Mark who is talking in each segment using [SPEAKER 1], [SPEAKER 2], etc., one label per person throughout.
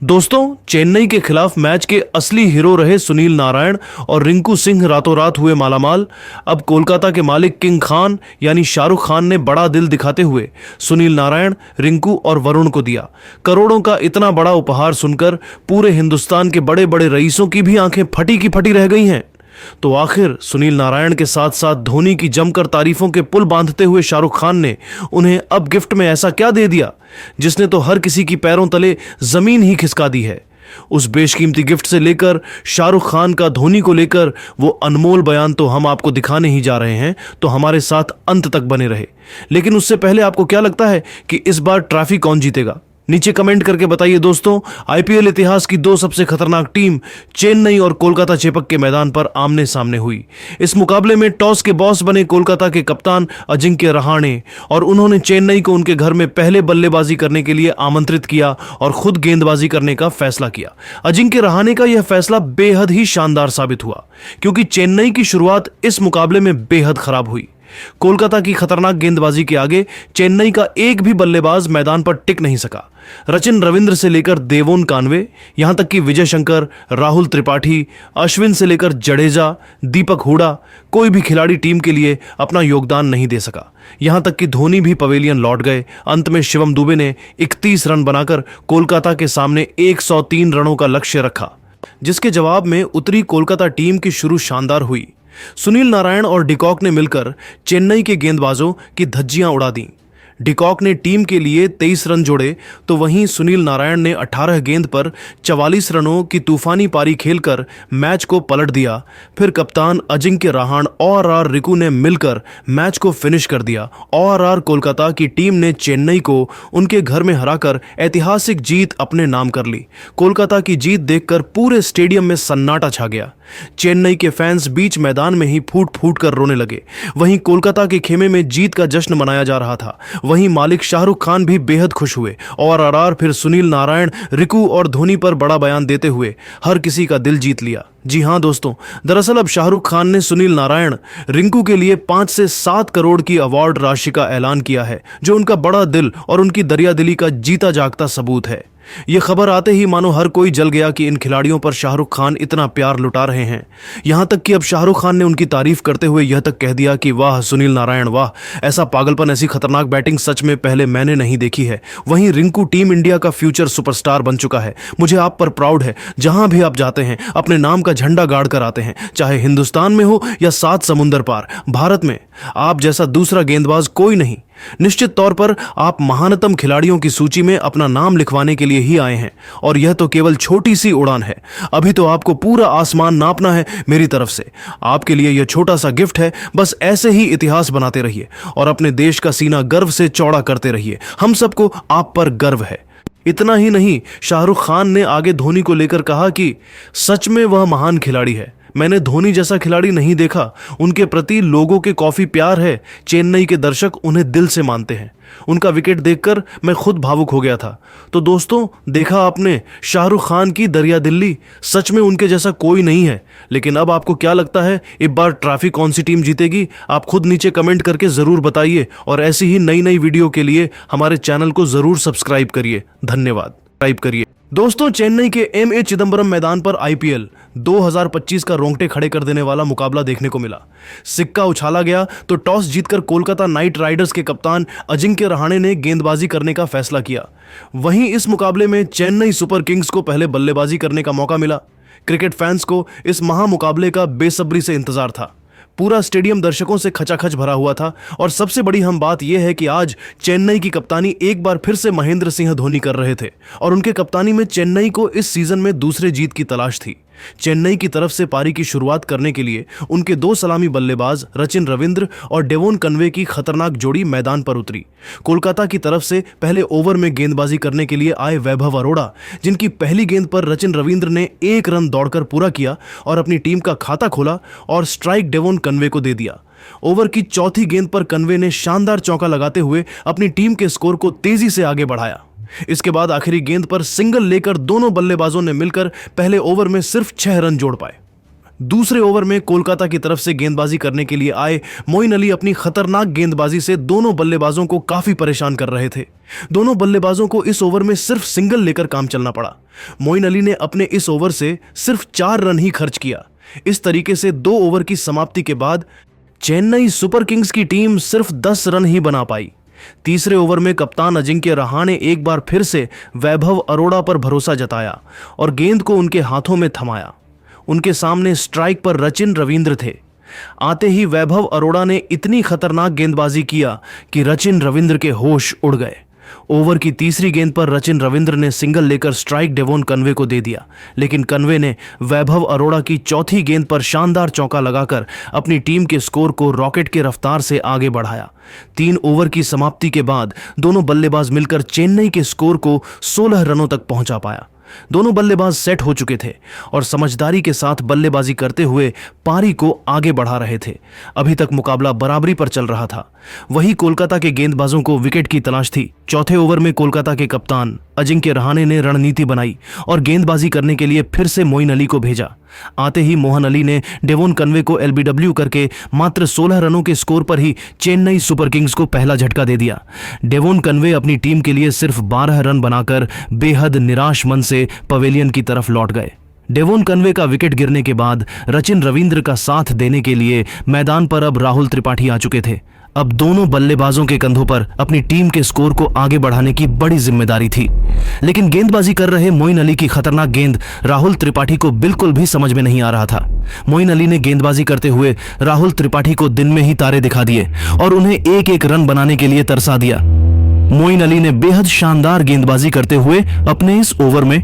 [SPEAKER 1] दोस्तों, चेन्नई के खिलाफ मैच के असली हीरो रहे सुनील नारायण और रिंकू सिंह रातों रात हुए मालामाल। अब कोलकाता के मालिक किंग खान यानी शाहरुख खान ने बड़ा दिल दिखाते हुए सुनील नारायण, रिंकू और वरुण को दिया। करोड़ों का इतना बड़ा उपहार सुनकर पूरे हिंदुस्तान के बड़े बड़े रईसों की भी आंखें फटी की फटी रह गई हैं। तो आखिर सुनील नारायण के साथ साथ धोनी की जमकर तारीफों के पुल बांधते हुए शाहरुख खान ने उन्हें अब गिफ्ट में ऐसा क्या दे दिया जिसने तो हर किसी की पैरों तले जमीन ही खिसका दी है। उस बेशकीमती गिफ्ट से लेकर शाहरुख खान का धोनी को लेकर वो अनमोल बयान तो हम आपको दिखाने ही जा रहे हैं, तो हमारे साथ अंत तक बने रहे। लेकिन उससे पहले आपको क्या लगता है कि इस बार ट्रॉफी कौन जीतेगा? नीचे कमेंट करके बताइए। दोस्तों, आईपीएल इतिहास की दो सबसे खतरनाक टीम चेन्नई और कोलकाता चेपक के मैदान पर आमने सामने हुई। इस मुकाबले में टॉस के बॉस बने कोलकाता के कप्तान अजिंक्य रहाणे और उन्होंने चेन्नई को उनके घर में पहले बल्लेबाजी करने के लिए आमंत्रित किया और खुद गेंदबाजी करने का फैसला किया। अजिंक्य रहाणे का यह फैसला बेहद ही शानदार साबित हुआ क्योंकि चेन्नई की शुरुआत इस मुकाबले में बेहद खराब हुई। कोलकाता की खतरनाक गेंदबाजी के आगे चेन्नई का एक भी बल्लेबाज मैदान पर टिक नहीं सका। रचिन रविंद्र से लेकर देवोन कानवे, यहां तक कि विजय शंकर, राहुल त्रिपाठी, अश्विन से लेकर जडेजा, दीपक हुडा, कोई भी खिलाड़ी टीम के लिए अपना योगदान नहीं दे सका। यहां तक कि धोनी भी पवेलियन लौट गए। अंत में शिवम दुबे ने 31 रन बनाकर कोलकाता के सामने 103 रनों का लक्ष्य रखा, जिसके जवाब में उतरी कोलकाता टीम की शुरू शानदार हुई। सुनील नारायण और डिकॉक ने मिलकर चेन्नई के गेंदबाजों की धज्जियां उड़ा दी। डिकॉक ने टीम के लिए 23 रन जोड़े तो वहीं सुनील नारायण ने 18 गेंद पर 44 रनों की तूफानी पारी खेलकर मैच को पलट दिया। फिर कप्तान अजिंक्य रहाणे और रिंकू ने मिलकर मैच को फिनिश कर दिया और कोलकाता की टीम ने चेन्नई को उनके घर में हराकर ऐतिहासिक जीत अपने नाम कर ली। कोलकाता की जीत देखकर पूरे स्टेडियम में सन्नाटा छा गया। चेन्नई के फैंस बीच मैदान में ही फूट फूट कर रोने लगे। वहीं कोलकाता के खेमे में जीत का जश्न मनाया जा रहा था। वहीं मालिक शाहरुख खान भी बेहद खुश हुए और फिर सुनील नारायण, रिंकू और धोनी पर बड़ा बयान देते हुए हर किसी का दिल जीत लिया। जी हां दोस्तों, दरअसल अब शाहरुख खान ने सुनील नारायण, रिंकू के लिए 5 से 7 करोड़ की अवार्ड राशि का ऐलान किया है, जो उनका बड़ा दिल और उनकी दरियादिली का जीता जागता सबूत है। यह खबर आते ही मानो हर कोई जल गया कि इन खिलाड़ियों पर शाहरुख खान इतना प्यार लुटा रहे हैं। यहां तक कि अब शाहरुख खान ने उनकी तारीफ करते हुए यह तक कह दिया कि वाह सुनील नारायण वाह, ऐसा पागलपन, ऐसी खतरनाक बैटिंग सच में पहले मैंने नहीं देखी है। वहीं रिंकू टीम इंडिया का फ्यूचर सुपरस्टार बन चुका है। मुझे आप पर प्राउड है। जहां भी आप जाते हैं अपने नाम का झंडा गाड़ कर आते हैं, चाहे हिंदुस्तान में हो या 7 समुंदर पार। भारत में आप जैसा दूसरा गेंदबाज कोई नहीं। निश्चित तौर पर आप महानतम खिलाड़ियों की सूची में अपना नाम लिखवाने के लिए ही आए हैं और यह तो केवल छोटी सी उड़ान है। अभी तो आपको पूरा आसमान नापना है। मेरी तरफ से आपके लिए यह छोटा सा गिफ्ट है। बस ऐसे ही इतिहास बनाते रहिए और अपने देश का सीना गर्व से चौड़ा करते रहिए। हम सबको आप पर गर्व है। इतना ही नहीं, शाहरुख खान ने आगे धोनी को लेकर कहा कि सच में वह महान खिलाड़ी है। मैंने धोनी जैसा खिलाड़ी नहीं देखा। उनके प्रति लोगों के काफी प्यार है। चेन्नई के दर्शक उन्हें दिल से मानते हैं। उनका विकेट देखकर मैं खुद भावुक हो गया था। तो दोस्तों, देखा आपने शाहरुख खान की दरियादिली, सच में उनके जैसा कोई नहीं है। लेकिन अब आपको क्या लगता है, इस बार ट्रॉफी कौन सी टीम जीतेगी? आप खुद नीचे कमेंट करके जरूर बताइए और ऐसी ही नई नई वीडियो के लिए हमारे चैनल को जरूर सब्सक्राइब करिए। धन्यवाद। सब्सक्राइब करिए। दोस्तों, चेन्नई के एमए चिदंबरम मैदान पर आईपीएल 2025 का रोंगटे खड़े कर देने वाला मुकाबला देखने को मिला। सिक्का उछाला गया तो टॉस जीतकर कोलकाता नाइट राइडर्स के कप्तान अजिंक्य रहाणे ने गेंदबाजी करने का फैसला किया। वहीं इस मुकाबले में चेन्नई सुपर किंग्स को पहले बल्लेबाजी करने का मौका मिला। क्रिकेट फैंस को इस महामुकाबले का बेसब्री से इंतजार था। पूरा स्टेडियम दर्शकों से खचाखच भरा हुआ था और सबसे बड़ी अहम बात यह है कि आज चेन्नई की कप्तानी एक बार फिर से महेंद्र सिंह धोनी कर रहे थे और उनके कप्तानी में चेन्नई को इस सीजन में दूसरे जीत की तलाश थी। चेन्नई की तरफ से पारी की शुरुआत करने के लिए उनके 2 सलामी बल्लेबाज रचिन रविंद्र और डेवोन कनवे की खतरनाक जोड़ी मैदान पर उतरी। कोलकाता की तरफ से पहले ओवर में गेंदबाजी करने के लिए आए वैभव अरोड़ा, जिनकी पहली गेंद पर रचिन रविंद्र ने 1 रन दौड़कर पूरा किया और अपनी टीम का खाता खोला और स्ट्राइक डेवोन कनवे को दे दिया। ओवर की चौथी गेंद पर कनवे ने शानदार चौका लगाते हुए अपनी टीम के स्कोर को तेजी से आगे बढ़ाया। इसके बाद आखिरी गेंद पर सिंगल लेकर दोनों बल्लेबाजों ने मिलकर पहले ओवर में सिर्फ 6 रन जोड़ पाए। दूसरे ओवर में कोलकाता की तरफ से गेंदबाजी करने के लिए आए मोइन अली अपनी खतरनाक गेंदबाजी से दोनों बल्लेबाजों को काफी परेशान कर रहे थे। दोनों बल्लेबाजों को इस ओवर में सिर्फ सिंगल लेकर काम चलना पड़ा। मोइन अली ने अपने इस ओवर से सिर्फ 4 रन ही खर्च किया। इस तरीके से 2 ओवर की समाप्ति के बाद चेन्नई सुपर किंग्स की टीम सिर्फ 10 रन ही बना पाई। तीसरे ओवर में कप्तान अजिंक्य रहाणे ने एक बार फिर से वैभव अरोड़ा पर भरोसा जताया और गेंद को उनके हाथों में थमाया। उनके सामने स्ट्राइक पर रचिन रविंद्र थे। आते ही वैभव अरोड़ा ने इतनी खतरनाक गेंदबाजी किया कि रचिन रविंद्र के होश उड़ गए। ओवर की तीसरी गेंद पर रचिन रविंद्र ने सिंगल लेकर स्ट्राइक डेवोन कनवे को दे दिया, लेकिन कनवे ने वैभव अरोड़ा की चौथी गेंद पर शानदार चौका लगाकर अपनी टीम के स्कोर को रॉकेट के रफ्तार से आगे बढ़ाया। 3 ओवर की समाप्ति के बाद दोनों बल्लेबाज मिलकर चेन्नई के स्कोर को 16 रनों तक पहुंचा पाया। दोनों बल्लेबाज सेट हो चुके थे और समझदारी के साथ बल्लेबाजी करते हुए पारी को आगे बढ़ा रहे थे। अभी तक मुकाबला बराबरी पर चल रहा था। वही कोलकाता के गेंदबाजों को विकेट की तलाश थी। चौथे ओवर में कोलकाता के कप्तान अजिंक्य रहाणे ने रणनीति बनाई और गेंदबाजी करने के लिए फिर से मोइन अली को भेजा। आते ही मोहन अली ने डेवोन कनवे को एलबीडब्ल्यू करके मात्र 16 रनों के स्कोर पर ही चेन्नई सुपर किंग्स को पहला झटका दे दिया। डेवोन कनवे अपनी टीम के लिए सिर्फ 12 रन बनाकर बेहद निराश मन से पवेलियन की तरफ लौट गए। डेवोन कनवे का विकेट गिरने के बाद रचिन रविंद्र का साथ देने के लिए मैदान पर अब राहुल त्रिपाठी आ चुके थे। अब दोनों बल्लेबाजों के कंधों पर अपनी टीम के स्कोर को आगे बढ़ाने की बड़ी जिम्मेदारी थी, लेकिन गेंदबाजी कर रहे मोइन अली की खतरनाक गेंद राहुल त्रिपाठी को बिल्कुल भी समझ में नहीं आ रहा था। मोइन अली ने गेंदबाजी करते हुए राहुल त्रिपाठी को दिन में ही तारे दिखा दिए और उन्हें एक एक रन बनाने के लिए तरसा दिया। मोइन अली ने बेहद शानदार गेंदबाजी करते हुए अपने इस ओवर में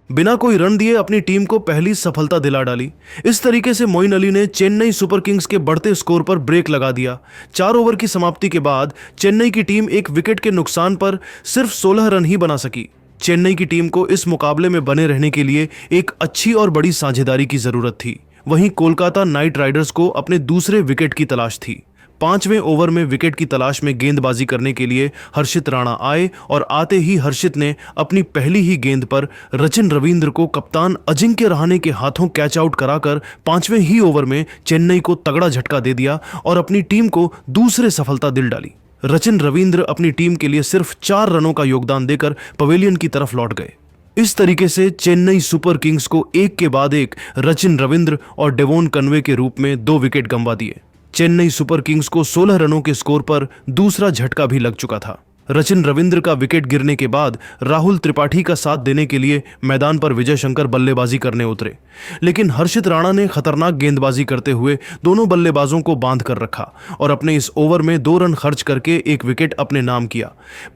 [SPEAKER 1] बिना कोई रन दिए अपनी टीम को पहली सफलता दिला डाली। इस तरीके से मोइन अली ने चेन्नई सुपर किंग्स के बढ़ते स्कोर पर ब्रेक लगा दिया। 4 ओवर की समाप्ति के बाद चेन्नई की टीम एक विकेट के नुकसान पर सिर्फ 16 रन ही बना सकी। चेन्नई की टीम को इस मुकाबले में बने रहने के लिए एक अच्छी और बड़ी साझेदारी की जरूरत थी। वहीं कोलकाता नाइट राइडर्स को अपने दूसरे विकेट की तलाश थी। 5वें ओवर में विकेट की तलाश में गेंदबाजी करने के लिए हर्षित राणा आए और आते ही हर्षित ने अपनी पहली ही गेंद पर रचिन रविंद्र को कप्तान अजिंक्य रहाणे के हाथों कैच आउट कराकर 5वें ही ओवर में चेन्नई को तगड़ा झटका दे दिया और अपनी टीम को दूसरे सफलता दिल डाली। रचिन रविंद्र अपनी टीम के लिए सिर्फ 4 रनों का योगदान देकर पवेलियन की तरफ लौट गए। इस तरीके से चेन्नई सुपर किंग्स को एक के बाद एक रचिन रविंद्र और डेवोन कनवे के रूप में 2 विकेट गंवा दिए। चेन्नई सुपर किंग्स को 16 रनों के स्कोर पर दूसरा झटका भी लग चुका था। रचिन रविंद्र का विकेट गिरने के बाद राहुल त्रिपाठी का साथ देने के लिए मैदान पर विजय शंकर बल्लेबाजी करने उतरे, लेकिन हर्षित राणा ने खतरनाक गेंदबाजी करते हुए दोनों बल्लेबाजों को बांध कर रखा और अपने इस ओवर में 2 रन खर्च करके एक विकेट अपने नाम किया।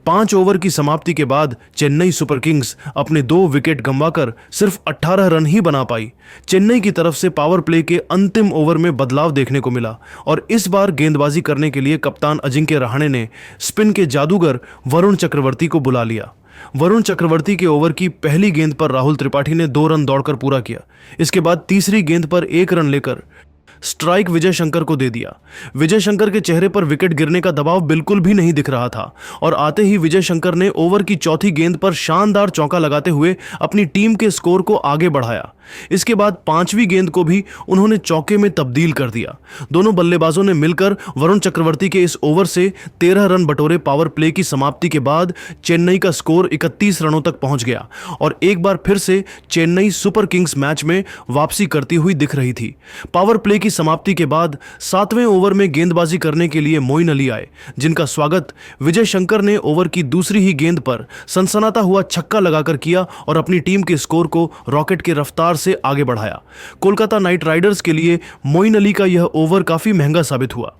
[SPEAKER 1] 5 ओवर की समाप्ति के बाद चेन्नई सुपर किंग्स अपने 2 विकेट गंवाकर सिर्फ 18 रन ही बना पाई। चेन्नई की तरफ से पावर प्ले के अंतिम ओवर में बदलाव देखने को मिला और इस बार गेंदबाजी करने के लिए कप्तान अजिंक्य रहाणे ने स्पिन के जादूगर वरुण चक्रवर्ती को बुला लिया। वरुण चक्रवर्ती के ओवर की पहली गेंद पर राहुल त्रिपाठी ने 2 रन दौड़कर पूरा किया। इसके बाद तीसरी गेंद पर 1 रन लेकर स्ट्राइक विजय शंकर को दे दिया। विजय शंकर के चेहरे पर विकेट गिरने का दबाव बिल्कुल भी नहीं दिख रहा था और आते ही विजय शंकर ने ओवर की चौथी गेंद पर शानदार चौका लगाते हुए अपनी टीम के स्कोर को आगे बढ़ाया। इसके बाद 5वीं गेंद को भी उन्होंने चौके में तब्दील कर दिया। दोनों बल्लेबाजों ने मिलकर वरुण चक्रवर्ती के इस ओवर से 13 रन बटोरे। पावर प्ले की समाप्ति के बाद चेन्नई का स्कोर 31 रनों तक पहुंच गया और एक बार फिर से चेन्नई सुपर किंग्स मैच में वापसी करती हुई दिख रही थी। पावर प्ले की समाप्ति के बाद 7वें ओवर में गेंदबाजी करने के लिए मोइन अली आए, जिनका स्वागत विजय शंकर ने ओवर की दूसरी ही गेंद पर सनसनाता हुआ छक्का लगाकर किया और अपनी टीम के स्कोर को रॉकेट के रफ्तार से आगे बढ़ाया। कोलकाता नाइट राइडर्स के लिए मोइन अली का यह ओवर काफी महंगा साबित हुआ।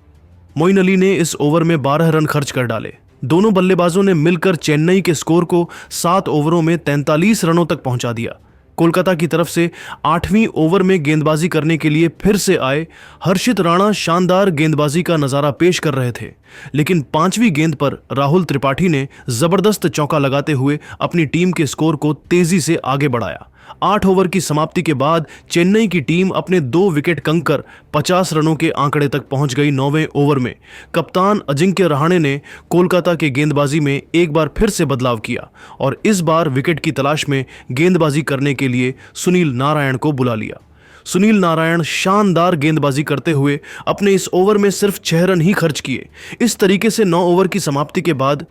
[SPEAKER 1] मोइन अली ने इस ओवर में 12 रन खर्च कर डाले। दोनों बल्लेबाजों ने मिलकर चेन्नई के स्कोर को 7 ओवरों में 43 रनों तक पहुंचा दिया। कोलकाता की तरफ से 8वीं ओवर में गेंदबाजी करने के लिए फिर से आए हर्षित राणा शानदार गेंदबाजी का नजारा पेश कर रहे थे, लेकिन 5वीं गेंद पर राहुल त्रिपाठी ने जबरदस्त चौका लगाते हुए अपनी टीम के स्कोर को तेजी से आगे बढ़ाया। 8 ओवर की समाप्ति के बाद चेन्नई की टीम अपने 2 विकेट कंकर 50 रनों के आंकड़े तक पहुंच गई। 9वें ओवर में कप्तान अजिंक्य रहाणे ने कोलकाता के गेंदबाजी में एक बार फिर से बदलाव किया और इस बार विकेट की तलाश में गेंदबाजी करने के लिए सुनील नारायण को बुला लिया। सुनील नारायण शानदार गेंदबाजी करते हुए अपने इस ओवर में सिर्फ 6 रन ही खर्च किए। इस तरीके से 9 ओवर की समाप्ति के बाद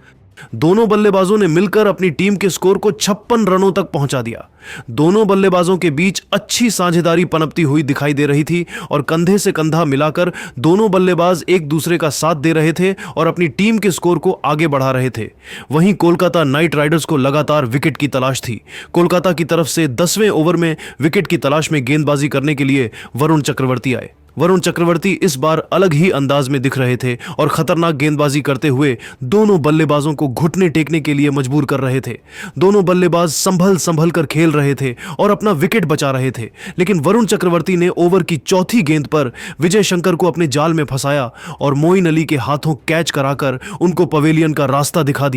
[SPEAKER 1] दोनों बल्लेबाजों ने मिलकर अपनी टीम के स्कोर को 56 रनों तक पहुंचा दिया। दोनों बल्लेबाजों के बीच अच्छी साझेदारी पनपती हुई दिखाई दे रही थी और कंधे से कंधा मिलाकर दोनों बल्लेबाज एक दूसरे का साथ दे रहे थे और अपनी टीम के स्कोर को आगे बढ़ा रहे थे। वहीं कोलकाता नाइट राइडर्स को लगातार विकेट की तलाश थी। कोलकाता की तरफ से 10वें ओवर में विकेट की तलाश में गेंदबाजी करने के लिए वरुण चक्रवर्ती आए। वरुण चक्रवर्ती इस बार अलग ही अंदाज में दिख रहे थे और खतरनाक गेंदबाजी करते हुए दोनों बल्लेबाजों को घुटने टेकने के लिए मजबूर कर रहे थे। दोनों बल्लेबाज संभल कर खेल रहे थे और अपना विकेट बचा रहे थे, लेकिन वरुण चक्रवर्ती ने ओवर की चौथी गेंद पर विजय शंकर को अपने जाल में फंसाया और मोइन अली के हाथों कैच कराकर उनको पवेलियन का रास्ता दिखा दिया।